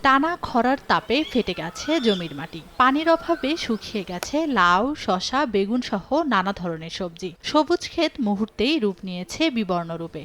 টানা খরার তাপে ফেটে গেছে জমির মাটি, পানির অভাবে শুকিয়ে গেছে লাউ, শসা, বেগুন সহ নানা ধরনের সবজি। সবুজ ক্ষেত মুহূর্তেই রূপ নিয়েছে বিবর্ণ রূপে।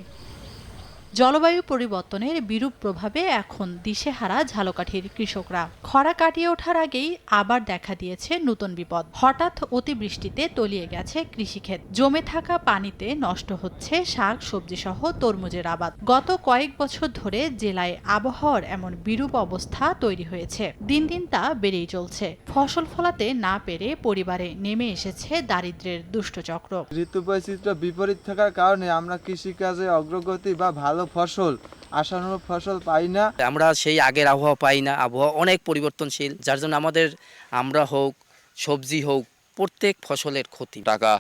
জলবায়ু পরিবর্তনের বিরূপ প্রভাবে এখন দিশেহারা ঝালকাঠির কৃষকরা। খরা কাটিয়ে ওঠার আগেই আবার দেখা দিয়েছে নতুন বিপদ। হঠাৎ অতিবৃষ্টিতে তলিয়ে গেছে কৃষিক্ষেত, জমে থাকা পানিতে নষ্ট হচ্ছে শাক সবজি সহ তরমুজের আবাদ। গত কয়েক বছর ধরে জেলায় আবহাওয়ার এমন বিরূপ অবস্থা তৈরি হয়েছে, দিন দিন তা বেড়েই চলছে। ফসল ফলাতে না পেরে পরিবারে নেমে এসেছে দারিদ্র্যের দুষ্টচক্র। ঋতু বৈচিত্র্য বিপরীত থাকার কারণে আমরা কৃষিকাজে অগ্রগতি বা ভালো ফসল, আশানুরূপ ফসল পাই না। আমরা সেই আগের আবহাওয়া পাই না, আবহাওয়া অনেক পরিবর্তনশীল, যার জন্য আমরা হোক সবজি হোক প্রত্যেক ফসলের ক্ষতি। টাকা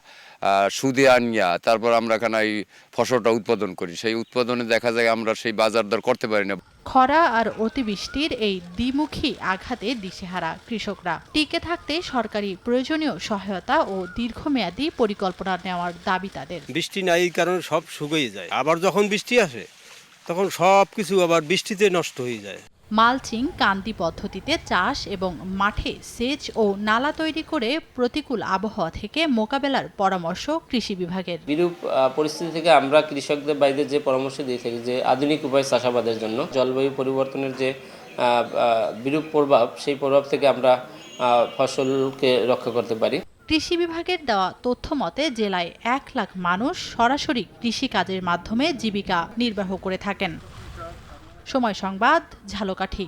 সুদে আনিয়া তারপর আমরা এখানে এই ফসলটা উৎপাদন করি, সেই উৎপাদনে দেখা যায় আমরা সেই বাজার দর করতে পারি না। খরা আর অতিবৃষ্টির এই দ্বিমুখী আঘাতে দিশেহারা কৃষকরা। টিকে থাকতে সরকারি প্রয়োজনীয় সহায়তা ও দীর্ঘমেয়াদী পরিকল্পনা নেওয়ার দাবি তাদের। বৃষ্টি নাই কারণে সব শুকিয়ে যায়, আবার যখন বৃষ্টি আসে তখন সব কিছু আবার বৃষ্টিতে নষ্ট হয়ে যায়। মালচিং, কান্দি পদ্ধতিতে চাষ এবং মাঠে সেচ ও নালা তৈরি করে প্রতিকূল আবহাওয়া থেকে মোকাবেলার পরামর্শ কৃষি বিভাগের। বিরূপ পরিস্থিতি থেকে আমরা কৃষকদের বাইরে যে পরামর্শ দিয়ে থাকি যে আধুনিক উপায় চাষাবাদের জন্য, জলবায়ু পরিবর্তনের যে বিরূপ প্রভাব, সেই প্রভাব থেকে আমরা ফসলকে রক্ষা করতে পারি। কৃষি বিভাগের দেওয়া তথ্য মতে জেলায় 1 লাখ মানুষ সরাসরি কৃষিকাজের মাধ্যমে জীবিকা নির্বাহ করে থাকেন। সময় সংবাদ, ঝালকাঠি।